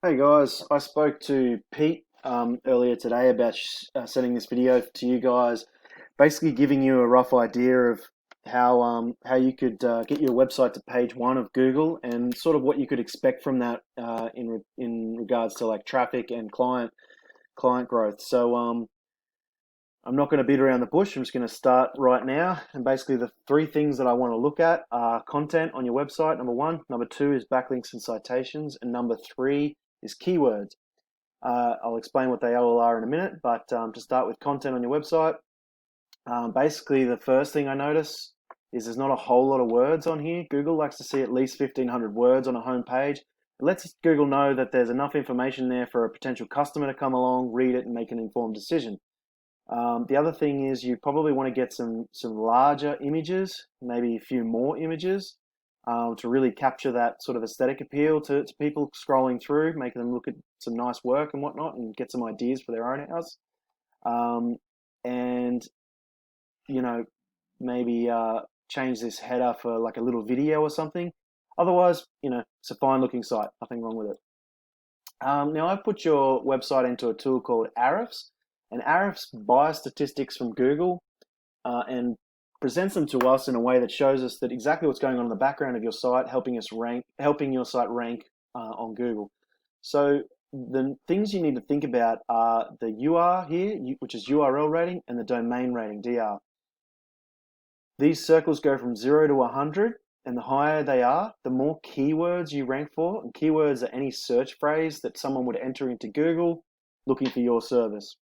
Hey guys, I spoke to Pete earlier today about sending this video to you guys, basically giving you a rough idea of how you could get your website to page one of Google and sort of what you could expect from that in regards to like traffic and client growth. I'm not going to beat around the bush. I'm just going to start right now. And basically, the three things that I want to look at are content on your website, number one. Number two is backlinks and citations. And number three is keywords. I'll explain what they all are in a minute, but to start with content on your website, basically the first thing I notice is there's not a whole lot of words on here. Google likes to see at least 1,500 words on a home page. It lets Google know that there's enough information there for a potential customer to come along, read it, and make an informed decision. The other thing is you probably want to get some larger images, maybe a few more images, to really capture that sort of aesthetic appeal to people scrolling through, making them look at some nice work and whatnot, and get some ideas for their own house. And you know, maybe change this header for like a little video or something. Otherwise, it's a fine looking site. Nothing wrong with it. Now, I've put your website into a tool called Ahrefs, and Ahrefs buys statistics from Google and presents them to us in a way that shows us that exactly what's going on in the background of your site, helping your site rank on Google. So the things you need to think about are the UR here, which is URL rating, and the domain rating, DR. These circles go from 0 to 100, and the higher they are, the more keywords you rank for. And keywords are any search phrase that someone would enter into Google looking for your service.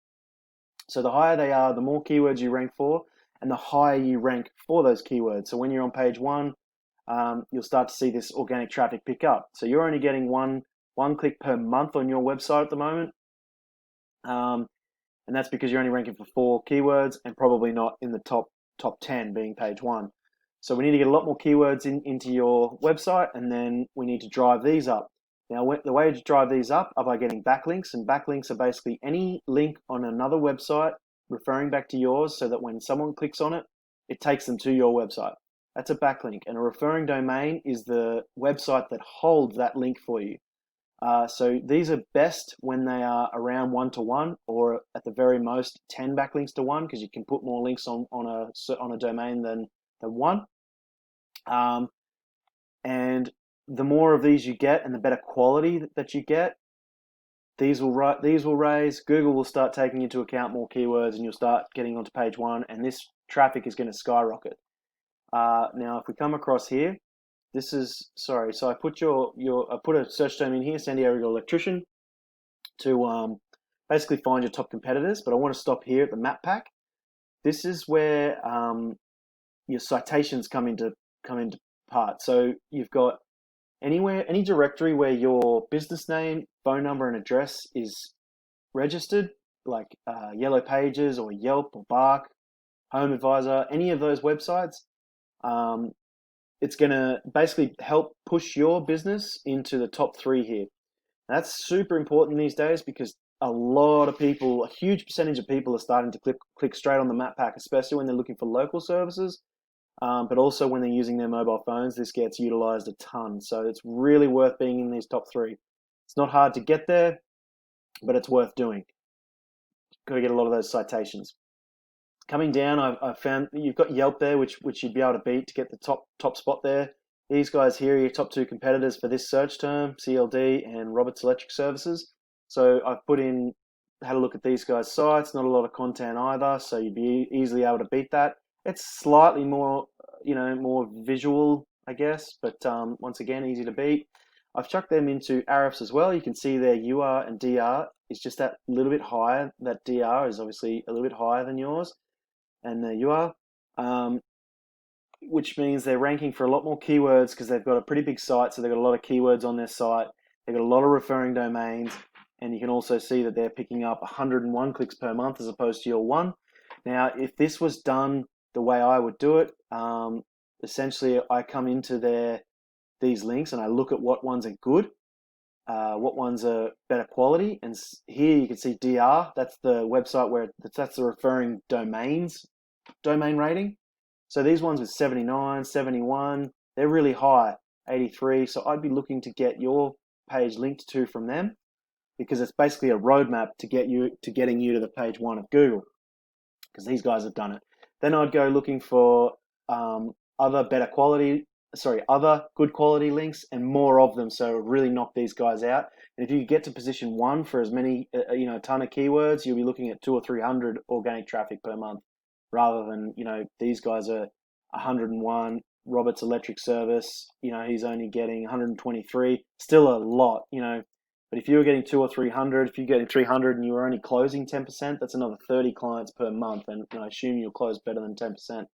So the higher they are, the more keywords you rank for, and the higher you rank for those keywords. So when you're on page one, you'll start to see this organic traffic pick up. So you're only getting one click per month on your website at the moment. And that's because you're only ranking for 4 keywords and probably not in the top 10 being page one. So we need to get a lot more keywords into your website, and then we need to drive these up. Now, the way to drive these up are by getting backlinks, and backlinks are basically any link on another website referring back to yours so that when someone clicks on it, it takes them to your website. That's a backlink, and a referring domain is the website that holds that link for you. So these are best when they are around 1-to-1, or at the very most 10 backlinks to 1, because you can put more links on a domain than one. And the more of these you get, and the better quality that you get, these will raise. Google will start taking into account more keywords, and you'll start getting onto page one, and this traffic is going to skyrocket. Now, if we come across here, this is sorry. So I put I put a search term in here, San Diego electrician, to basically find your top competitors. But I want to stop here at the map pack. This is where your citations come into part. So you've got any directory where your business name, phone number, and address is registered, like Yellow Pages or Yelp or Bark, Home Advisor, any of those websites. It's going to basically help push your business into the top 3 here. That's super important these days because a lot of people, a huge percentage of people are starting to click straight on the map pack, especially when they're looking for local services, but also when they're using their mobile phones. This gets utilized a ton. So it's really worth being in these top 3. It's not hard to get there, but it's worth doing. Got to get a lot of those citations. Coming down, I found you've got Yelp there, which you'd be able to beat to get the top spot there. These guys here are your top 2 competitors for this search term, CLD and Roberts Electric Services. So I've had a look at these guys' sites. Not a lot of content either, so you'd be easily able to beat that. It's slightly more, more visual, I guess, but once again, easy to beat. I've chucked them into Ahrefs as well. You can see their UR and DR is just that little bit higher. That DR is obviously a little bit higher than yours. And there you are, which means they're ranking for a lot more keywords because they've got a pretty big site, so they've got a lot of keywords on their site. They've got a lot of referring domains, and you can also see that they're picking up 101 clicks per month as opposed to your 1. Now, if this was done the way I would do it, essentially I come into these links and I look at what ones are good, what ones are better quality, and here you can see DR. That's the website that's the referring domain rating. So these ones with 79, 71, they're really high, 83. So I'd be looking to get your page linked to from them. because it's basically a roadmap to getting you to the page 1 of Google, because these guys have done it. Then I'd go looking for other good quality links and more of them, so really knock these guys out. And if you get to position 1 for as many, a ton of keywords, you'll be looking at 200 or 300 organic traffic per month, rather than, these guys are 101. Robert's Electric Service, he's only getting 123. Still a lot, But if you were getting 200 or 300, if you're getting 300 and you were only closing 10%, that's another 30 clients per month, and I assume you'll close better than 10%.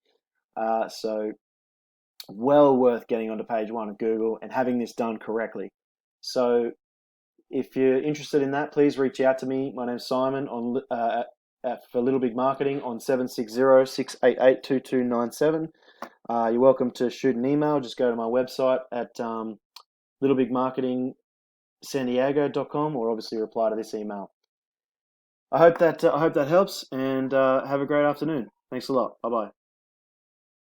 So well worth getting onto page 1 of Google and having this done correctly. So if you're interested in that, please reach out to me. My name's Simon for Little Big Marketing on 760-688-2297. You're welcome to shoot an email. Just go to my website at littlebigmarketingsandiego.com, or obviously reply to this email. I hope that helps, and have a great afternoon. Thanks a lot. Bye-bye.